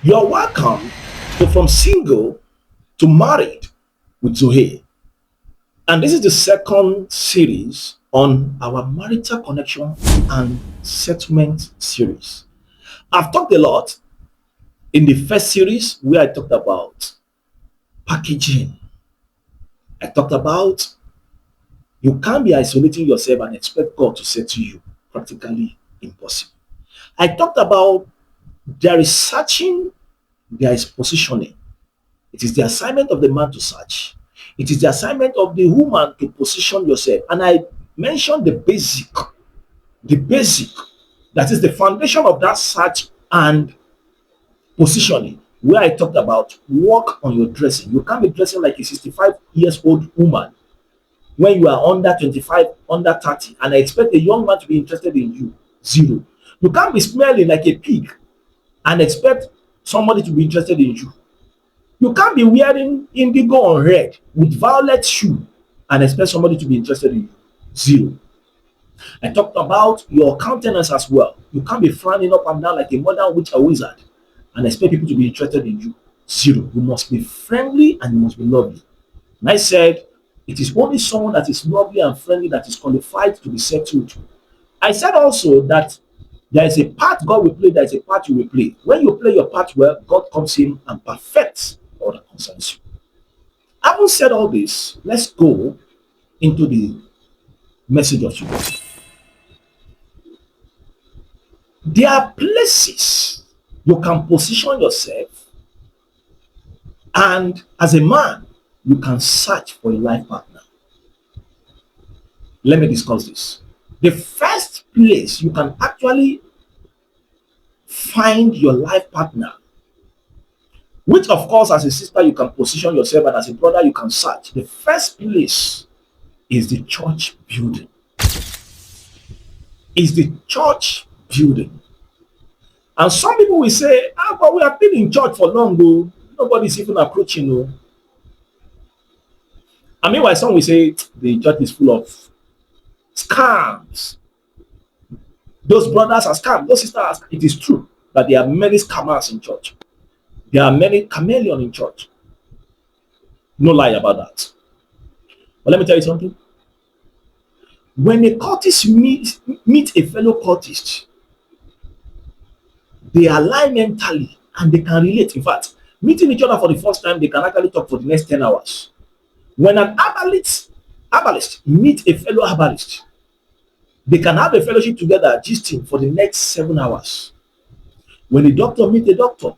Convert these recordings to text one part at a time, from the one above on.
You're welcome to From Single to Married with Zohe. And this is the second series on our marital connection and settlement series. I've talked a lot in the first series where I talked about packaging. I talked about you can't be isolating yourself and expect God to say to you, practically impossible. I talked about there is searching, there is positioning. It is the assignment of the man to search. It is the assignment of the woman to position yourself. And I mentioned the basic, that is the foundation of that search and positioning, where I talked about work on your dressing. You can't be dressing like a 65 years old woman when you are under 25, under 30, and I expect a young man to be interested in you. Zero. You can't be smelling like a pig and expect somebody to be interested in you. You can't be wearing indigo or red with violet shoe and expect somebody to be interested in you. Zero. I talked about your countenance as well. You can't be frowning up and down like a modern witch or wizard and expect people to be interested in you. Zero. You must be friendly and you must be lovely. And I said, it is only someone that is lovely and friendly that is qualified to be settled. I said also that there is a part God will play, there is a part you will play. When you play your part well, God comes in and perfects all that concerns you. Having said all this, let's go into the message of today. There are places you can position yourself, and as a man, you can search for a life partner. Let me discuss this. The first place you can actually find your life partner, which of course, as a sister, you can position yourself, and as a brother, you can search. The first place is the church building. Is the church building. And some people will say, but we have been in church for long, though. Nobody's even approaching, though. I mean, why some will say the church is full of scams. Those brothers are scams, those sisters are scams. It is true that there are many scammers in church. There are many chameleons in church. No lie about that. But let me tell you something. When a cultist meet a fellow cultist, they align mentally and they can relate. In fact, meeting each other for the first time, they can actually talk for the next 10 hours. When an herbalist meet a fellow herbalist, they can have a fellowship together, gisting for the next 7 hours. When a doctor meet a doctor,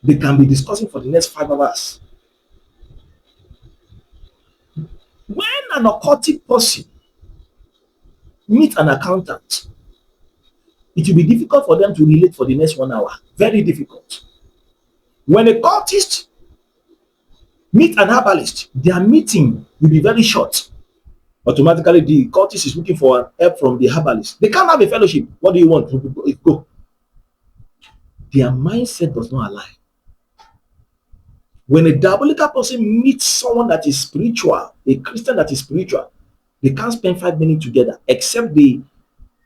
they can be discussing for the next 5 hours. When an occultic person meet an accountant, it will be difficult for them to relate for the next 1 hour. Very difficult. When a cultist meet an herbalist, their meeting will be very short. Automatically, the cultist is looking for help from the herbalist. They can't have a fellowship. What do you want? Go. Their mindset does not align. When a diabolical person meets someone that is spiritual, a Christian that is spiritual, they can't spend 5 minutes together, except the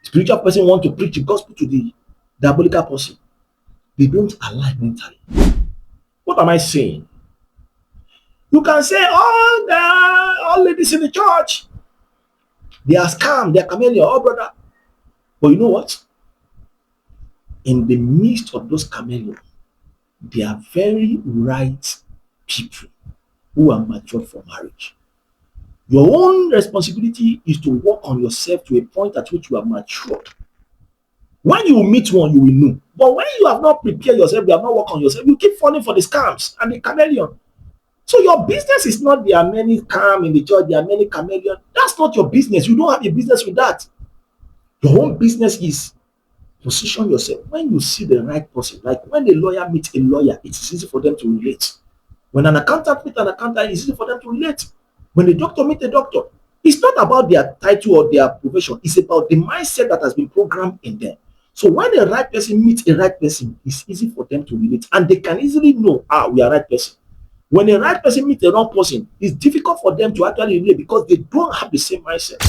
spiritual person want to preach the gospel to the diabolical person. They don't align mentally. What am I saying? You can say, all ladies in the church, they are scam, they are chameleon, brother. But you know what? In the midst of those chameleons, they are very right people who are matured for marriage. Your own responsibility is to work on yourself to a point at which you are matured. When you meet one, you will know. But when you have not prepared yourself, you have not worked on yourself, you keep falling for the scams and the chameleon. So your business is not there are many scam in the church, there are many chameleon. That's not your business. You don't have a business with that. Your own business is position yourself. When you see the right person, like when a lawyer meets a lawyer, it's easy for them to relate. When an accountant meets an accountant, it's easy for them to relate. When a doctor meets a doctor, it's not about their title or their profession. It's about the mindset that has been programmed in them. So when a right person meets a right person, it's easy for them to relate. And they can easily know, we are right person. When a right person meets a wrong person, it's difficult for them to actually relate because they don't have the same mindset.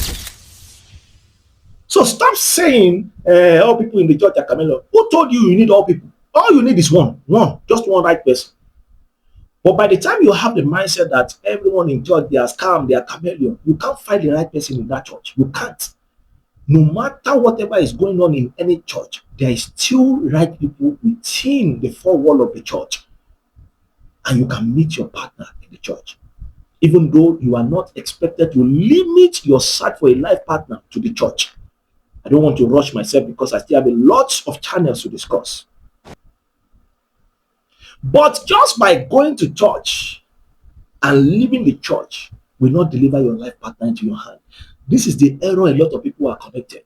So stop saying all people in the church are chameleon. Who told you you need all people? All you need is one, just one right person. But by the time you have the mindset that everyone in church, they are scam, they are chameleon, you can't find the right person in that church. You can't. No matter whatever is going on in any church, there is still right people within the four wall of the church, and you can meet your partner in the church. Even though you are not expected to limit your search for a life partner to the church. I don't want to rush myself because I still have a lot of channels to discuss. But just by going to church and leaving the church will not deliver your life partner into your hand. This is the error a lot of people are connected.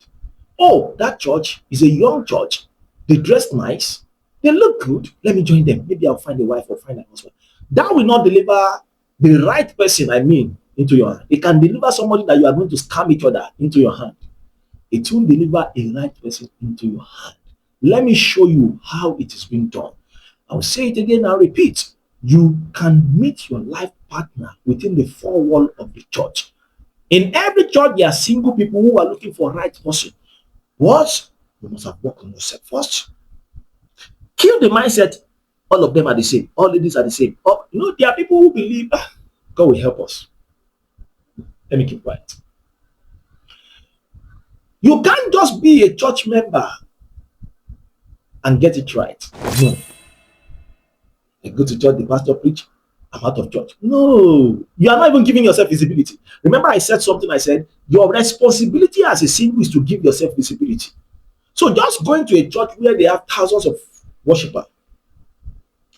Oh, that church is a young church. They dress nice. They look good. Let me join them. Maybe I'll find a wife or find a husband. That will not deliver the right person, into your hand. It can deliver somebody that you are going to scam each other into your hand. It will deliver a right person into your hand. Let me show you how it is being done. I'll say it again and repeat. You can meet your life partner within the four wall of the church. In every church, there are single people who are looking for a right person. What? You must have worked on yourself first. Kill the mindset. All of them are the same. All ladies are the same. Oh, there are people who believe God will help us. Let me keep quiet. You can't just be a church member and get it right. No. I go to church, the pastor preach, I'm out of church. No, you are not even giving yourself visibility. Remember, I said something. I said, your responsibility as a single is to give yourself visibility. So just going to a church where they have thousands of worshippers,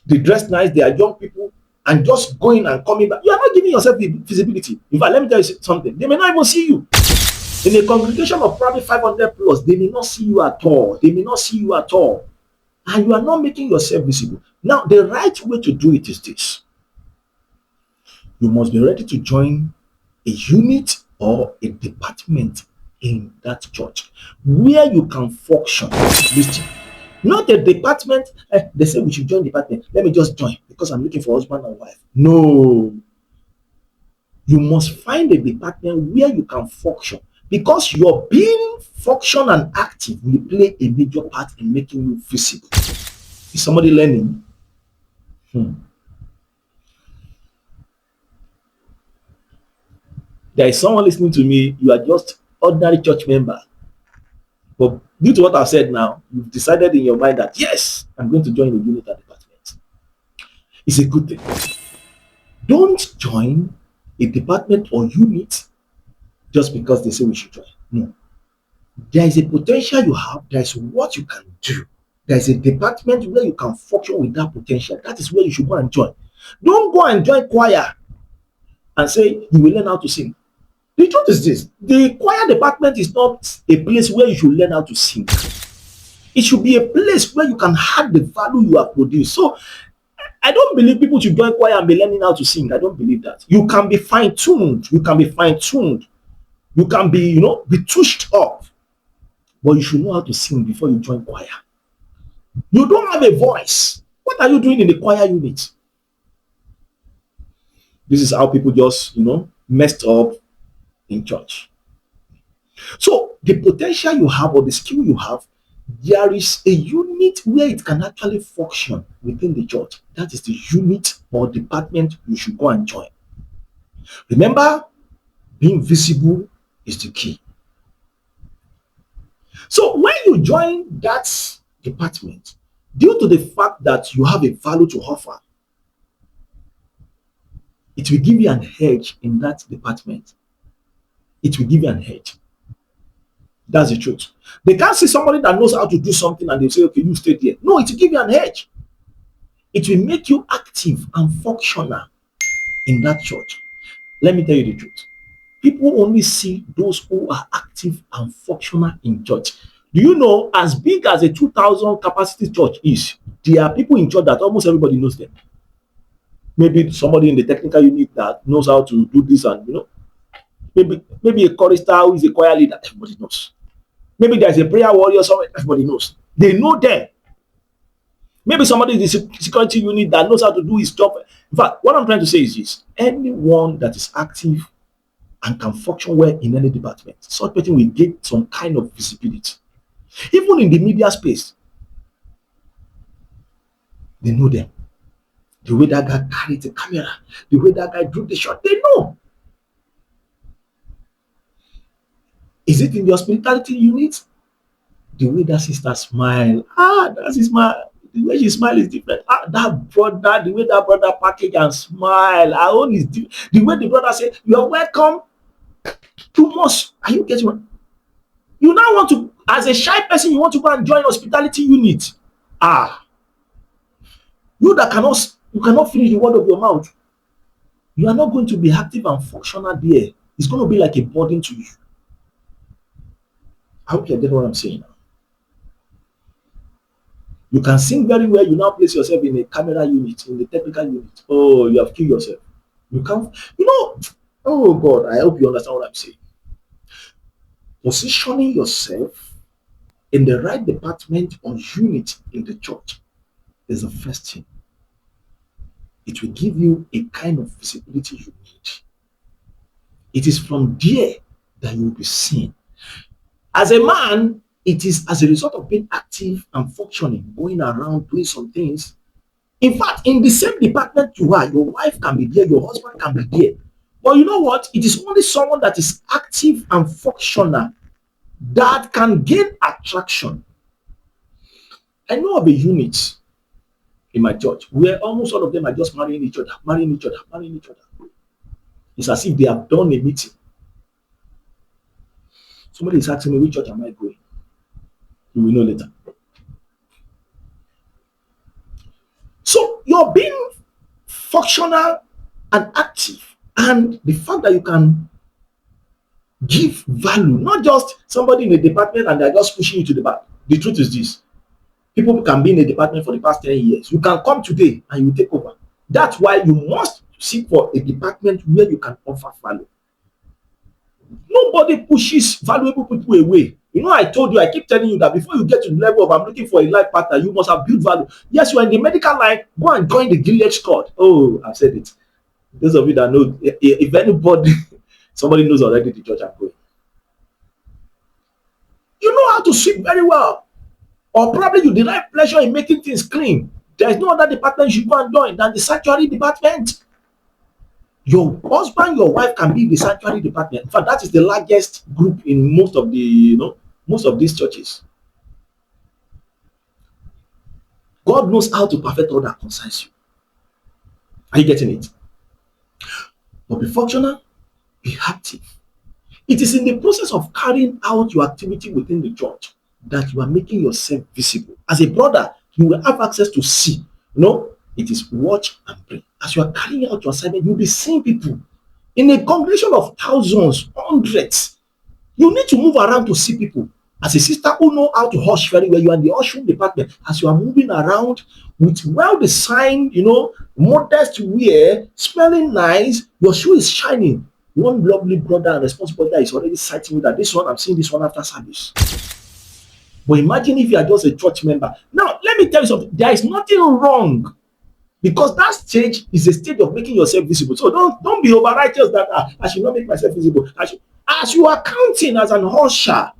they dress nice, they are young people, and just going and coming back, you are not giving yourself visibility. In fact, let me tell you something. They may not even see you. In a congregation of probably 500 plus, they may not see you at all. They may not see you at all. And you are not making yourself visible. Now, the right way to do it is this. You must be ready to join a unit or a department in that church where you can function. Listen, not a department. They say we should join department. Let me just join because I'm looking for husband and wife. No. You must find a department where you can function because your being function and active will play a major part in making you visible. Is somebody learning? There is someone listening to me. You are just ordinary church member. But due to what I've said now, you've decided in your mind that, yes, I'm going to join the unit and department. It's a good thing. Don't join a department or unit just because they say we should join. No. There is a potential you have. There is what you can do. There is a department where you can function with that potential. That is where you should go and join. Don't go and join choir and say you will learn how to sing. The truth is this: the choir department is not a place where you should learn how to sing. It should be a place where you can add the value you have produced. So I don't believe people should join choir and be learning how to sing. I don't believe that. You can be fine-tuned. You can be fine-tuned. You can be, be touched up. But you should know how to sing before you join choir. You don't have a voice. What are you doing in the choir unit? This is how people just, messed up in church. So the potential you have or the skill you have, there is a unit where it can actually function within the church. That is the unit or department you should go and join. Remember, being visible is the key. So when you join that department, due to the fact that you have a value to offer, it will give you an edge in that department. It will give you an edge. That's the truth. They can't see somebody that knows how to do something and they say, okay, you stay there. No, it will give you an edge. It will make you active and functional in that church. Let me tell you the truth. People only see those who are active and functional in church. Do you know, as big as a 2,000 capacity church is, there are people in church that almost everybody knows them. Maybe somebody in the technical unit that knows how to do this and, maybe a chorister who is a choir leader, everybody knows. Maybe there's a prayer warrior somewhere, everybody knows. They know them. Maybe somebody in the security unit that knows how to do his job. In fact, what I'm trying to say is this: anyone that is active and can function well in any department, such person will get some kind of visibility. Even in the media space, They know them. The way that guy carried the camera, the way that guy drew the shot, they know. Is it in your hospitality unit? The way that sister smile, that's his smile. The way she smile is different. That brother, the way that brother package and smile, our own is the way the brother say, "You are welcome." Too much. Are you getting what? You now want to, as a shy person, you want to go and join hospitality unit. Ah, you that cannot finish the word of your mouth. You are not going to be active and functional there. It's going to be like a burden to you. I hope you get what I'm saying. You can sing very well. You now place yourself in a camera unit, in the technical unit. Oh, you have killed yourself. You can't, you know, oh God, I hope you understand what I'm saying. Positioning yourself in the right department or unit in the church is the first thing. It will give you a kind of visibility you need. It is from there that you will be seen. As a man, it is as a result of being active and functioning, going around doing some things. In fact, in the same department you are, your wife can be there, your husband can be there. But you know what? It is only someone that is active and functional that can gain attraction. I know of a unit in my church where almost all of them are just marrying each other, marrying each other, marrying each other. It's as if they have done a meeting. Somebody is asking me, which church am I going? You will know later. So you're being functional and active, and the fact that you can give value, not just somebody in a department and they're just pushing you to the back. The truth is this: people can be in a department for the past 10 years. You can come today and you take over. That's why you must seek for a department where you can offer value. Nobody pushes valuable people away. You know, I told you, I keep telling you that before you get to the level of I'm looking for a life partner, you must have built value. Yes, you are in the medical line, go and join the Gilead squad. Oh, I've said it. Those of you that know, if anybody, somebody knows already the church I'm going. You know how to sweep very well. Or probably you derive pleasure in making things clean. There is no other department you should go and join than the sanctuary department. Your husband, your wife can be in the sanctuary department. In fact, that is the largest group in most of the, most of these churches. God knows how to perfect all that concerns you. Are you getting it? But be functional, be active. It is in the process of carrying out your activity within the church that you are making yourself visible. As a brother, you will have access to see. It is watch and pray. As you are carrying out your assignment, you'll be seeing people in a congregation of thousands, hundreds. You need to move around to see people. As a sister who know how to hush very well, you are in the ushering department. As you are moving around with well-designed, modest wear, smelling nice, your shoe is shining. One lovely brother and responsible brother is already citing you that this one, I'm seeing this one after service. But imagine if you are just a church member. Now, let me tell you something. There is nothing wrong, because that stage is a stage of making yourself visible. So don't be over righteous that I should not make myself visible. As you are counting as an usher,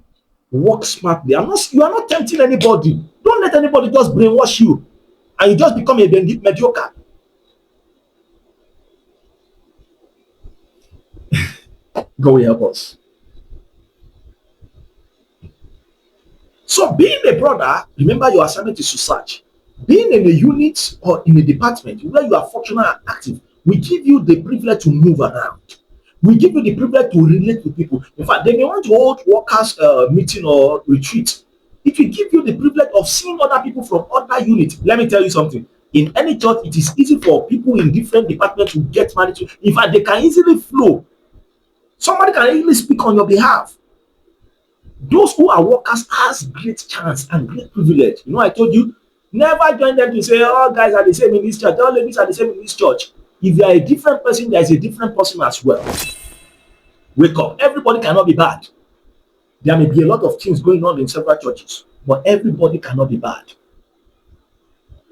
work smartly. You are not tempting anybody. Don't let anybody just brainwash you and you just become a mediocre. God will help us. So being a brother, remember your assignment is to search. Being in a unit or in a department where you are functional and active, we give you the privilege to move around. We give you the privilege to relate with people. In fact, they may want to hold workers meeting or retreat. It will give you the privilege of seeing other people from other units. Let me tell you something. In any church, it is easy for people in different departments to get married to. In fact, they can easily flow. Somebody can easily speak on your behalf. Those who are workers has great chance and great privilege. I told you, never join them to say, all guys are the same in this church, all ladies are the same in this church. If you are a different person, there is a different person as well. Wake up. Everybody cannot be bad. There may be a lot of things going on in several churches, but everybody cannot be bad.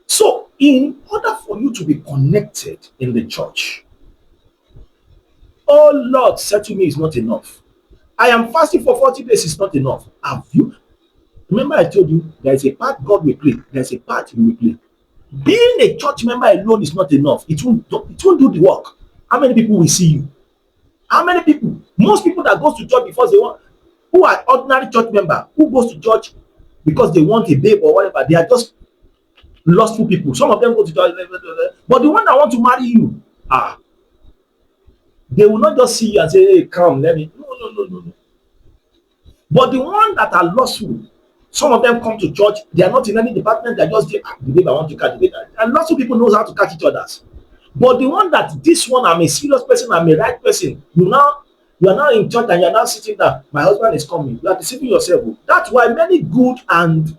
So, in order for you to be connected in the church, oh Lord, said to me is not enough. I am fasting for 40 days is not enough. Have you? Remember I told you, there is a part God will play. There is a part He will play. Being a church member alone is not enough. It won't do the work. How many people will see you? How many people? Most people that goes to church because they want, who are ordinary church member, who goes to church because they want a babe or whatever, they are just lustful people. Some of them go to church, but the one that want to marry you, they will not just see you and say, "Hey, come, let me." No, no, no, no, no. But the one that are lustful, some of them come to church, they are not in any department, they are just there, the babe I want to catch the babe. And lots of people knows how to catch each other's. But the one that this one, I'm a serious person, I'm a right person, you are now in church and you are now sitting there, my husband is coming. You are deceiving yourself. That's why many good and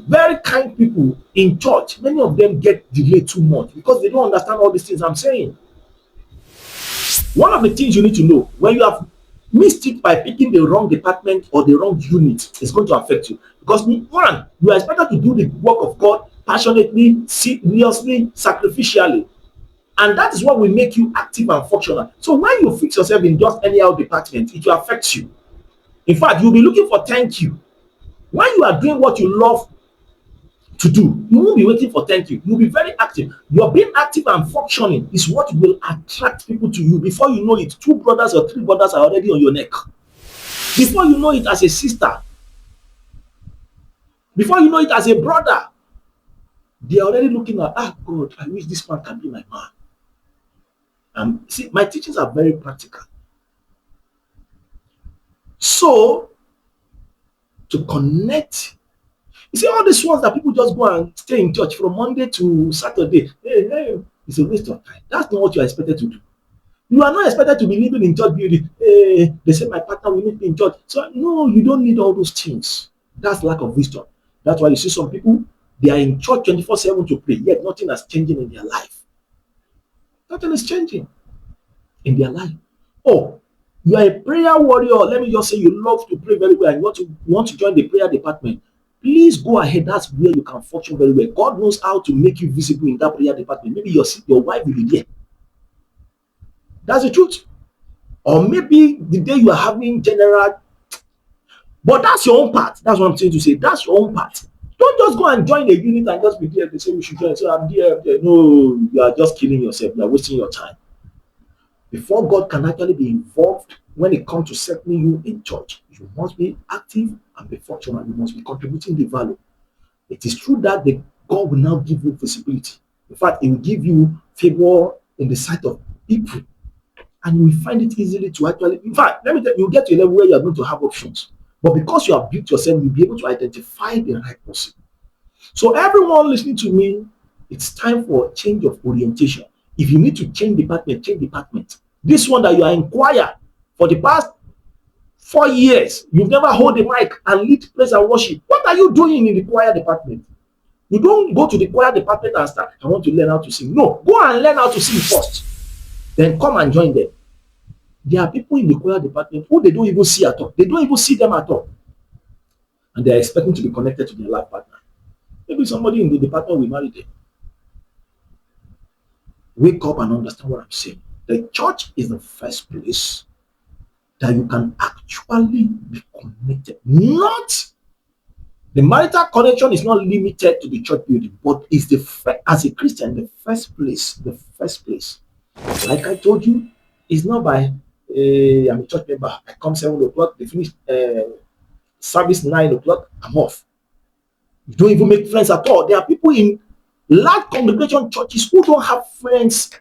very kind people in church, many of them get delayed too much because they don't understand all these things I'm saying. One of the things you need to know when you have missed it by picking the wrong department or the wrong unit is going to affect you. Because one, you are expected to do the work of God passionately, seriously, sacrificially. And that is what will make you active and functional. So when you fix yourself in just any other department, it will affect you. In fact, you'll be looking for thank you. When you are doing what you love to do, you won't be waiting for thank you. You'll be very active. Your being active and functioning is what will attract people to you. Before you know it, two brothers or three brothers are already on your neck. Before you know it, as a sister, before you know it, as a brother, they are already looking at, God, I wish this man can be my man. See, my teachings are very practical. So, to connect, you see, all these ones that people just go and stay in church from Monday to Saturday, hey, it's a waste of time. That's not what you are expected to do. You are not expected to be living in church building. Hey, they say my partner will meet me in church. So, no, you don't need all those things. That's lack of wisdom. That's why you see some people, they are in church 24/7 to pray, yet nothing is changing in their life. Nothing is changing in their life. Oh, you are a prayer warrior. Let me just say you love to pray very well and you want to join the prayer department. Please go ahead. That's where you can function very well. God knows how to make you visible in that prayer department. Maybe your wife will be there. That's the truth. Or maybe the day you are having general, but that's your own part. That's what I'm saying to say. That's your own part. Don't just go and join a unit and just be there. They say we should join. So I'm there. No, you are just killing yourself. You are wasting your time. Before God can actually be involved when it comes to settling you in church, you must be active and be functional. You must be contributing the value. It is true that God will now give you visibility. In fact, He will give you favor in the sight of people, and you will find it easily to actually. In fact, let me tell you, you get to a level where you are going to have options. But because you have built yourself, you'll be able to identify the right person. So, everyone listening to me, it's time for a change of orientation. If you need to change department, change department. This one that you are in choir for the past 4 years, you've never hold the mic and lead praise and worship. What are you doing in the choir department? You don't go to the choir department and start, I want to learn how to sing. No, go and learn how to sing first. Then come and join them. There are people in the choir department who they don't even see at all. They don't even see them at all. And they are expecting to be connected to their life partner. Maybe somebody in the department will marry them. Wake up and understand what I'm saying. The church is the first place that you can actually be connected. Not the marital connection is not limited to the church building, but is as a Christian the first place. The first place. Like I told you, it's not by I'm a church member. I come 7 o'clock. They finish service 9 o'clock. I'm off. You don't even make friends at all. There are people in large congregation churches who don't have friends.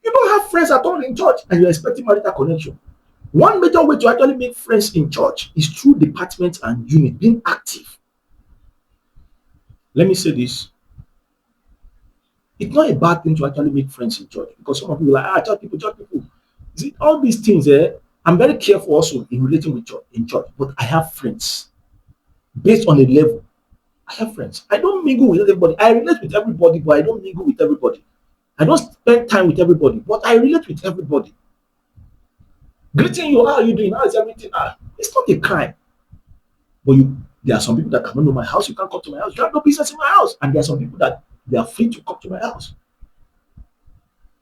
You don't have friends at all in church, and you're expecting marital connection. One major way to actually make friends in church is through departments and unit, being active. Let me say this. It's not a bad thing to actually make friends in church, because some people are like, church people. See, all these things, I'm very careful also in relating with church in church, but I have friends based on a level. I have friends. I don't mingle with everybody. I relate with everybody, but I don't mingle with everybody. I don't spend time with everybody, but I relate with everybody. Greeting you, how are you doing? How is everything? It's not a crime. But there are some people that cannot know my house. You can't come to my house. You have no business in my house. And there are some people that they are free to come to my house.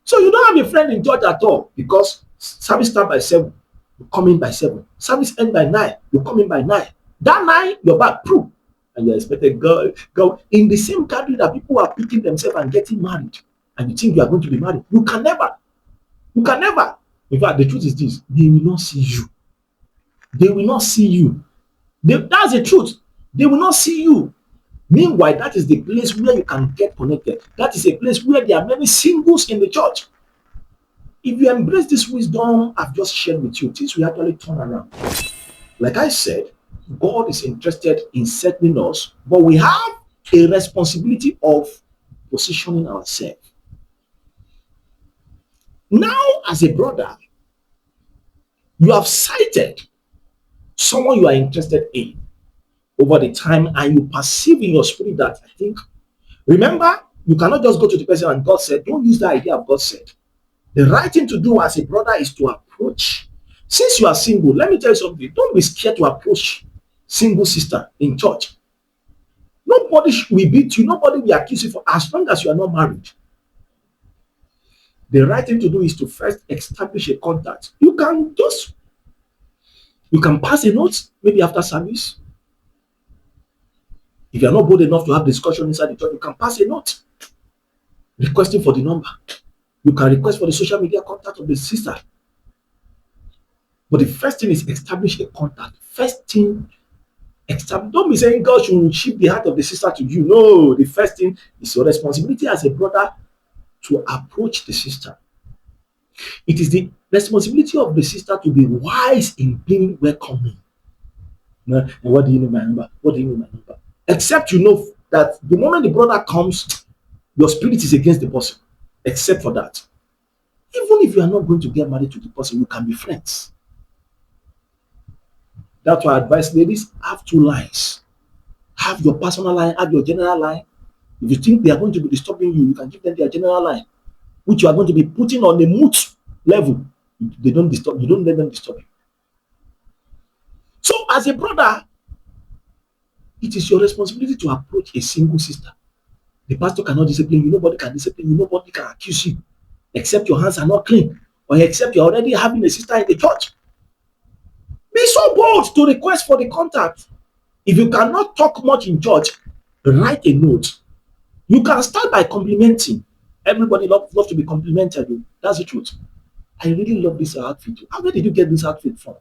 So you don't have a friend in church at all, because service start by 7, you come in by 7. Service end by 9, you come in by 9. That 9, you're back. Proof. And you expected God in the same country that people are picking themselves and getting married, and you think you are going to be married. You can never. You can never. In fact, the truth is this: they will not see you. They will not see you. That's the truth. They will not see you. Meanwhile, that is the place where you can get connected. That is a place where there are many singles in the church. If you embrace this wisdom I've just shared with you, things will actually turn around. Like I said, God is interested in settling us, but we have a responsibility of positioning ourselves. Now, as a brother, you have cited someone you are interested in over the time, and you perceive in your spirit that I think, remember, you cannot just go to the person and God said, don't use the idea of God said. The right thing to do as a brother is to approach. Since you are single, let me tell you something. Don't be scared to approach single sister in church. Nobody will beat you. Nobody will accuse you for as long as you are not married. The right thing to do is to first establish a contact. You can pass a note maybe after service. If you are not bold enough to have discussion inside the church, you can pass a note requesting for the number. You can request for the social media contact of the sister. But the first thing is establish a contact. First thing, don't be saying God should shift the heart of the sister to you. No, the first thing is your responsibility as a brother to approach the sister. It is the responsibility of the sister to be wise in being welcoming. And what do you need my number? What do you need my number? Except you know that the moment the brother comes, your spirit is against the person. Except for that. Even if you are not going to get married to the person, you can be friends. That's why I advise ladies, have two lines. Have your personal line, have your general line. If you think they are going to be disturbing you, you can give them their general line, which you are going to be putting on the mute level. They don't disturb, you don't let them disturb you. So, as a brother, it is your responsibility to approach a single sister. The pastor cannot discipline you, nobody can discipline you, nobody can accuse you, except your hands are not clean, or except you're already having a sister in the church. Be so bold to request for the contact. If you cannot talk much in church, write a note. You can start by complimenting. Everybody loves to be complimented. That's the truth. I really love this outfit. Where did you get this outfit from?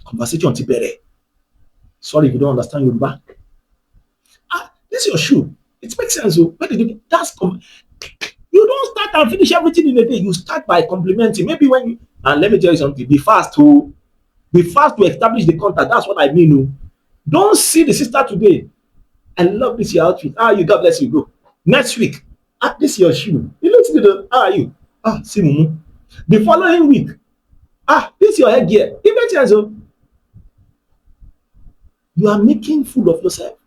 Conversation Tibere. Sorry if you don't understand Yoruba. This is your shoe. It makes sense. Where did you get you don't start and finish everything in a day. You start by complimenting. Maybe when you, and let me tell you something, be fast to establish the contact. That's what I mean. Don't see the sister today. I love this your outfit. You God bless you. Go. Next week, this is your shoe. You look good. How are you? See mumu. The following week, this is your headgear. It makes sense. You are making fool of yourself.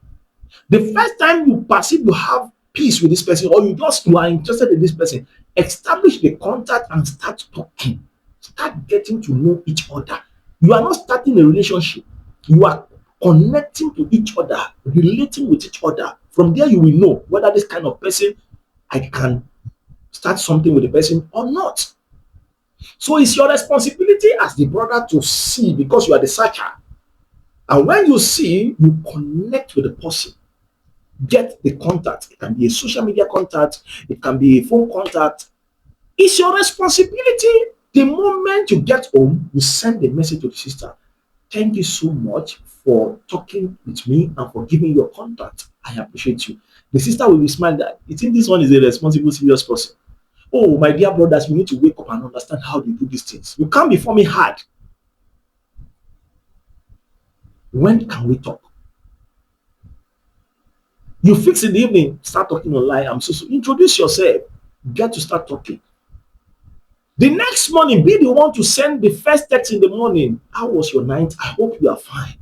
The first time you perceive you have peace with this person, or you are interested in this person, establish the contact and start talking. Start getting to know each other. You are not starting a relationship. You are connecting to each other, relating with each other. From there, you will know whether this kind of person, I can start something with the person or not. So it's your responsibility as the brother to see, because you are the searcher. And when you see, you connect with the person. Get the contact. It can be a social media contact. It can be a phone contact. It's your responsibility. The moment you get home, you send a message to the sister. Thank you so much for talking with me and for giving your contact. I appreciate you. The sister will be smiling that you think this one is a responsible, serious person. Oh, my dear brothers, we need to wake up and understand how to do these things. You can't be forming hard. When can we talk? You fix in the evening, start talking online. Introduce yourself. Get to start talking. The next morning, be the one to send the first text in the morning. How was your night? I hope you are fine.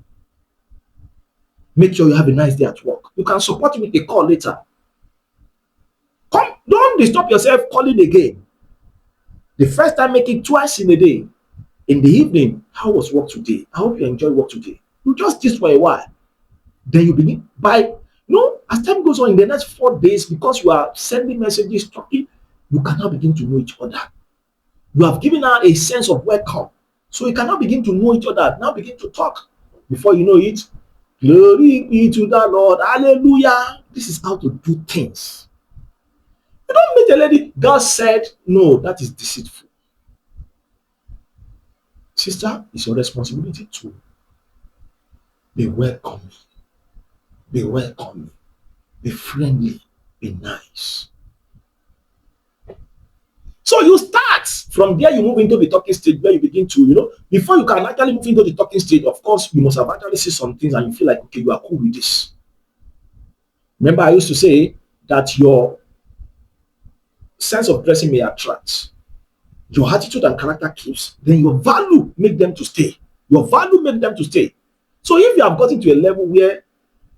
Make sure you have a nice day at work. You can support me with a call later. Don't disturb yourself calling again. The first time, make it twice in a day. In the evening, how was work today? I hope you enjoy work today. You just this for a while. Then you begin as time goes on in the next 4 days, because you are sending messages, talking, you cannot begin to know each other. You have given her a sense of welcome. So you cannot begin to know each other. Now begin to talk. Before you know it, Glory be to the Lord. Hallelujah. This is how to do things. You don't meet a lady. God said, no, that is deceitful. Sister, it's your responsibility to be welcoming, be welcoming, be friendly, be nice. So you start from there, you move into the talking stage where you begin to, before you can actually move into the talking stage, of course, you must have actually seen some things and you feel like, okay, you are cool with this. Remember, I used to say that your sense of dressing may attract, your attitude and character keeps, then your value make them to stay. Your value make them to stay. So if you have gotten to a level where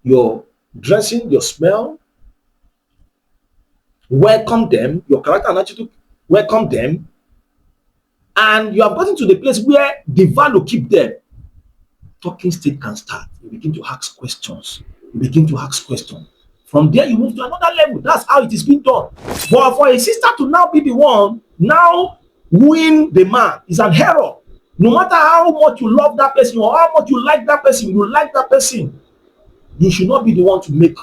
your dressing, your smell, welcome them, your character and attitude welcome them, and you have gotten to the place where the value keep them, talking stage can start. You begin to ask questions. You begin to ask questions. From there, you move to another level. That's how it is being done. But for a sister to now be the one, now win the man is an error. No matter how much you love that person or how much you like that person, you should not be the one to make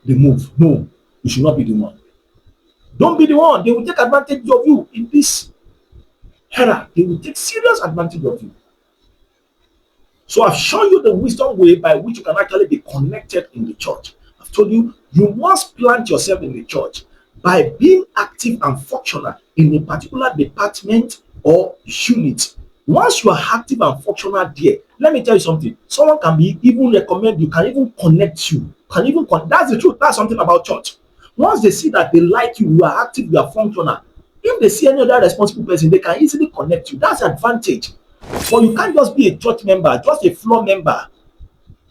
the move. No, you should not be the one. Don't be the one. They will take advantage of you in this era. They will take serious advantage of you. So I've shown you the wisdom way by which you can actually be connected in the church. I've told you, you must plant yourself in the church by being active and functional in a particular department or unit. Once you are active and functional there, let me tell you something. Someone can be even recommend you, can even connect you, that's the truth. That's something about church. Once they see that they like you, you are active, you are functional. If they see any other responsible person, they can easily connect you. That's the advantage. But you can't just be a church member, just a floor member,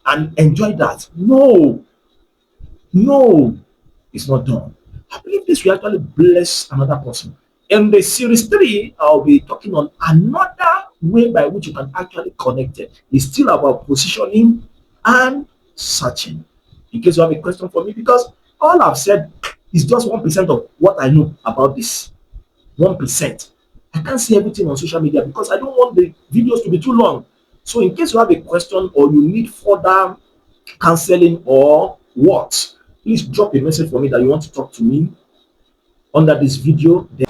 and enjoy that. No, no, it's not done. I believe this will actually bless another person. In the series 3, I'll be talking on another way by which you can actually connect it. It's still about positioning and searching. In case you have a question for me, because all I've said is just 1% of what I know about this. 1%. I can't see everything on social media because I don't want the videos to be too long. So in case you have a question or you need further counseling or what, please drop a message for me that you want to talk to me under this video. Then